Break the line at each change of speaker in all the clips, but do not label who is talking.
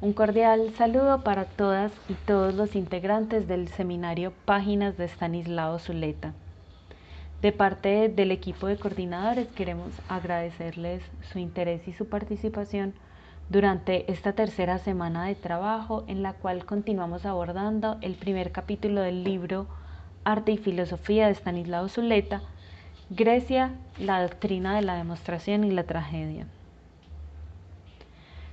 Un cordial saludo para todas y todos los integrantes del seminario Páginas de Estanislao Zuleta. De parte del equipo de coordinadores queremos agradecerles su interés y su participación durante esta tercera semana de trabajo en la cual continuamos abordando el primer capítulo del libro Arte y Filosofía de Estanislao Zuleta, Grecia, la doctrina de la demostración y la tragedia.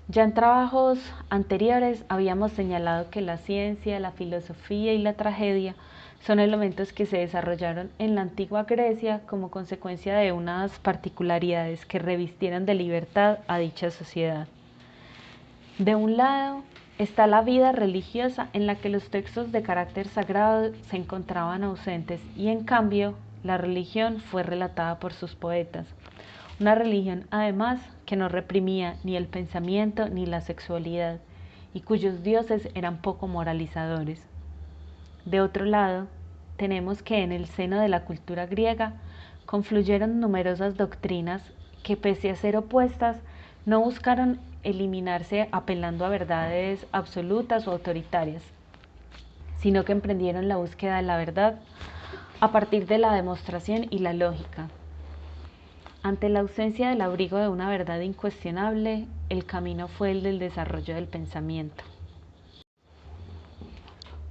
Ya en trabajos anteriores habíamos señalado que la ciencia, la filosofía y la tragedia son elementos que se desarrollaron en la antigua Grecia como consecuencia de unas particularidades que revistieron de libertad a dicha sociedad. De un lado está la vida religiosa en la que los textos de carácter sagrado se encontraban ausentes y en cambio la religión fue relatada por sus poetas. Una religión además que no reprimía ni el pensamiento ni la sexualidad y cuyos dioses eran poco moralizadores. De otro lado, tenemos que en el seno de la cultura griega confluyeron numerosas doctrinas que pese a ser opuestas no buscaron eliminarse apelando a verdades absolutas o autoritarias, sino que emprendieron la búsqueda de la verdad a partir de la demostración y la lógica. Ante la ausencia del abrigo de una verdad incuestionable, el camino fue el del desarrollo del pensamiento.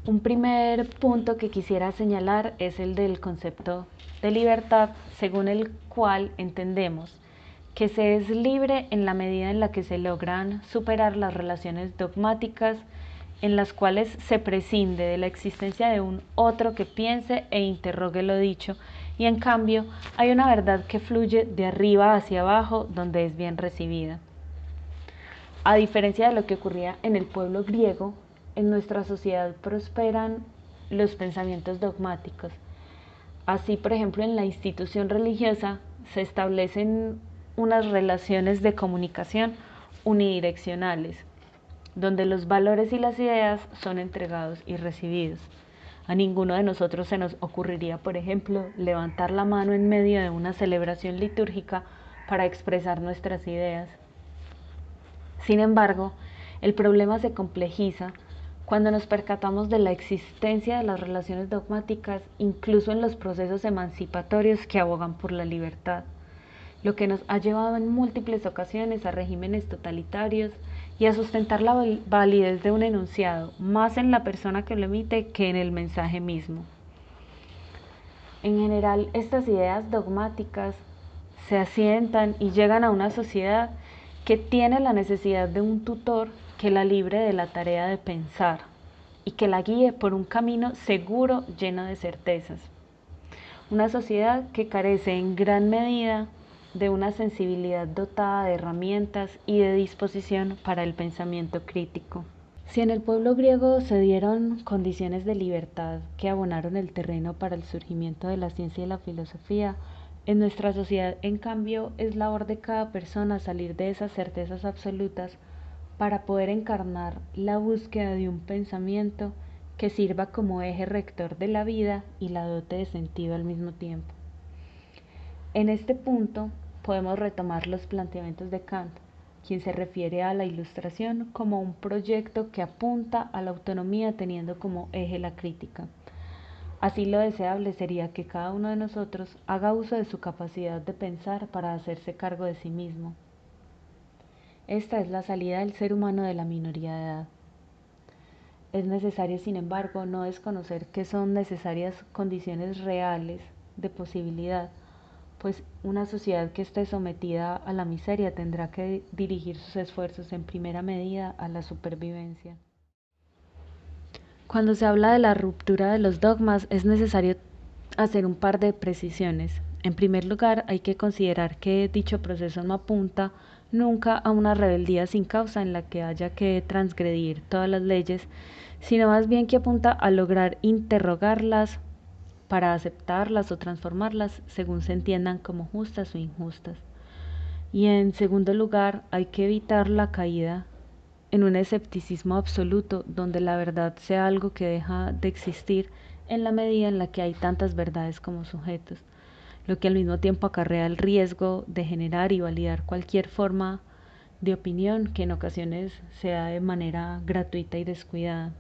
Un primer punto que quisiera señalar es el del concepto de libertad, según el cual entendemos que se es libre en la medida en la que se logran superar las relaciones dogmáticas en las cuales se prescinde de la existencia de un otro que piense e interrogue lo dicho, y en cambio hay una verdad que fluye de arriba hacia abajo donde es bien recibida. A diferencia de lo que ocurría en el pueblo griego, en nuestra sociedad prosperan los pensamientos dogmáticos. Así, por ejemplo, en la institución religiosa se establecen unas relaciones de comunicación unidireccionales, donde los valores y las ideas son entregados y recibidos. A ninguno de nosotros se nos ocurriría, por ejemplo, levantar la mano en medio de una celebración litúrgica para expresar nuestras ideas. Sin embargo, el problema se complejiza cuando nos percatamos de la existencia de las relaciones dogmáticas, incluso en los procesos emancipatorios que abogan por la libertad, lo que nos ha llevado en múltiples ocasiones a regímenes totalitarios y a sustentar la validez de un enunciado, más en la persona que lo emite que en el mensaje mismo. En general, estas ideas dogmáticas se asientan y llegan a una sociedad que tiene la necesidad de un tutor que la libre de la tarea de pensar y que la guíe por un camino seguro lleno de certezas. Una sociedad que carece en gran medida de una sensibilidad dotada de herramientas y de disposición para el pensamiento crítico. Si en el pueblo griego se dieron condiciones de libertad que abonaron el terreno para el surgimiento de la ciencia y la filosofía, en nuestra sociedad, en cambio, es labor de cada persona salir de esas certezas absolutas para poder encarnar la búsqueda de un pensamiento que sirva como eje rector de la vida y la dote de sentido al mismo tiempo. En este punto podemos retomar los planteamientos de Kant, quien se refiere a la Ilustración como un proyecto que apunta a la autonomía teniendo como eje la crítica. Así, lo deseable sería que cada uno de nosotros haga uso de su capacidad de pensar para hacerse cargo de sí mismo. Esta es la salida del ser humano de la minoría de edad. Es necesario, sin embargo, no desconocer que son necesarias condiciones reales de posibilidad, pues una sociedad que esté sometida a la miseria tendrá que dirigir sus esfuerzos en primera medida a la supervivencia. Cuando se habla de la ruptura de los dogmas, es necesario hacer un par de precisiones. En primer lugar, hay que considerar que dicho proceso no apunta nunca a una rebeldía sin causa en la que haya que transgredir todas las leyes, sino más bien que apunta a lograr interrogarlas para aceptarlas o transformarlas según se entiendan como justas o injustas. Y en segundo lugar, hay que evitar la caída en un escepticismo absoluto donde la verdad sea algo que deja de existir en la medida en la que hay tantas verdades como sujetos, lo que al mismo tiempo acarrea el riesgo de generar y validar cualquier forma de opinión que en ocasiones se da de manera gratuita y descuidada.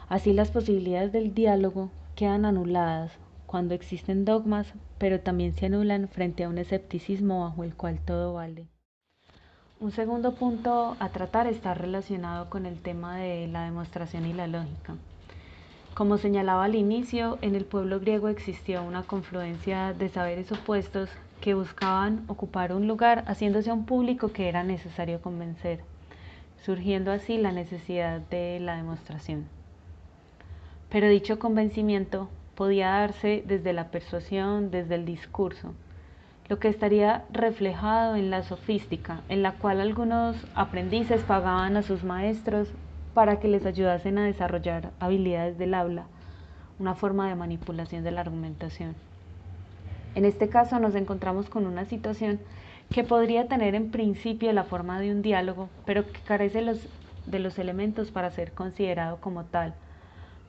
Así las posibilidades del diálogo quedan anuladas cuando existen dogmas, pero también se anulan frente a un escepticismo bajo el cual todo vale. Un segundo punto a tratar está relacionado con el tema de la demostración y la lógica. Como señalaba al inicio, en el pueblo griego existió una confluencia de saberes opuestos que buscaban ocupar un lugar haciéndose a un público que era necesario convencer, surgiendo así la necesidad de la demostración. Pero dicho convencimiento podía darse desde la persuasión, desde el discurso, lo que estaría reflejado en la sofística, en la cual algunos aprendices pagaban a sus maestros para que les ayudasen a desarrollar habilidades del habla, una forma de manipulación de la argumentación. En este caso nos encontramos con una situación que podría tener en principio la forma de un diálogo, pero que carece de los elementos para ser considerado como tal,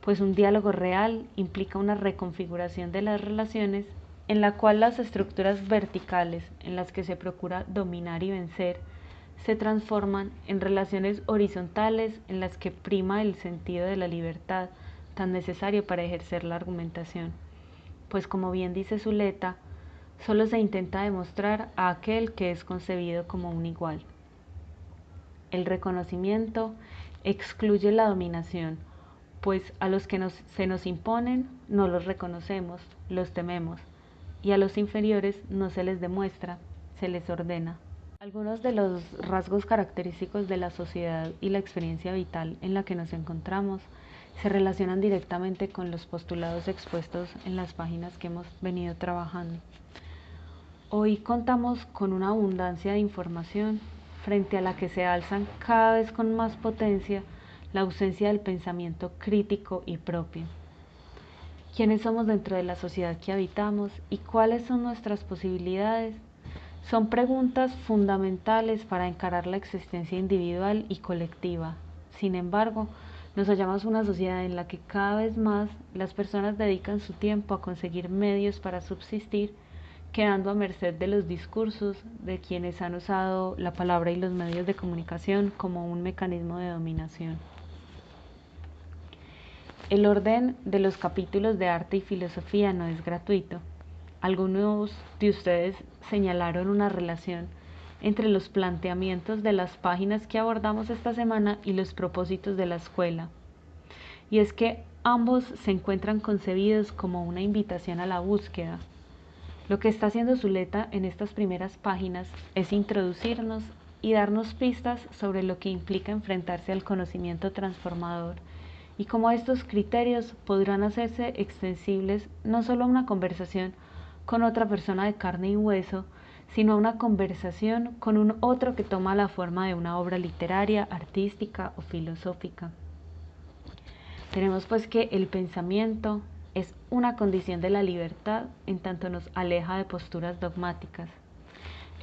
pues un diálogo real implica una reconfiguración de las relaciones en la cual las estructuras verticales en las que se procura dominar y vencer se transforman en relaciones horizontales en las que prima el sentido de la libertad tan necesario para ejercer la argumentación, pues como bien dice Zuleta, solo se intenta demostrar a aquel que es concebido como un igual. El reconocimiento excluye la dominación, pues a los que se nos imponen no los reconocemos, los tememos, y a los inferiores no se les demuestra, se les ordena. Algunos de los rasgos característicos de la sociedad y la experiencia vital en la que nos encontramos se relacionan directamente con los postulados expuestos en las páginas que hemos venido trabajando. Hoy contamos con una abundancia de información frente a la que se alzan cada vez con más potencia la ausencia del pensamiento crítico y propio. ¿Quiénes somos dentro de la sociedad que habitamos y cuáles son nuestras posibilidades? Son preguntas fundamentales para encarar la existencia individual y colectiva. Sin embargo, nos hallamos una sociedad en la que cada vez más las personas dedican su tiempo a conseguir medios para subsistir, quedando a merced de los discursos de quienes han usado la palabra y los medios de comunicación como un mecanismo de dominación. El orden de los capítulos de arte y filosofía no es gratuito. Algunos de ustedes señalaron una relación entre los planteamientos de las páginas que abordamos esta semana y los propósitos de la escuela. Y es que ambos se encuentran concebidos como una invitación a la búsqueda. Lo que está haciendo Zuleta en estas primeras páginas es introducirnos y darnos pistas sobre lo que implica enfrentarse al conocimiento transformador y cómo estos criterios podrán hacerse extensibles no solo a una conversación con otra persona de carne y hueso, sino a una conversación con un otro que toma la forma de una obra literaria, artística o filosófica. Tenemos pues que el pensamiento es una condición de la libertad en tanto nos aleja de posturas dogmáticas.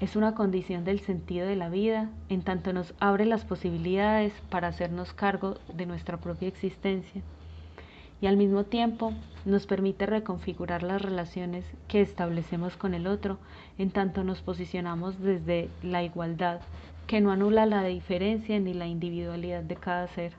Es una condición del sentido de la vida en tanto nos abre las posibilidades para hacernos cargo de nuestra propia existencia y al mismo tiempo nos permite reconfigurar las relaciones que establecemos con el otro en tanto nos posicionamos desde la igualdad, que no anula la diferencia ni la individualidad de cada ser.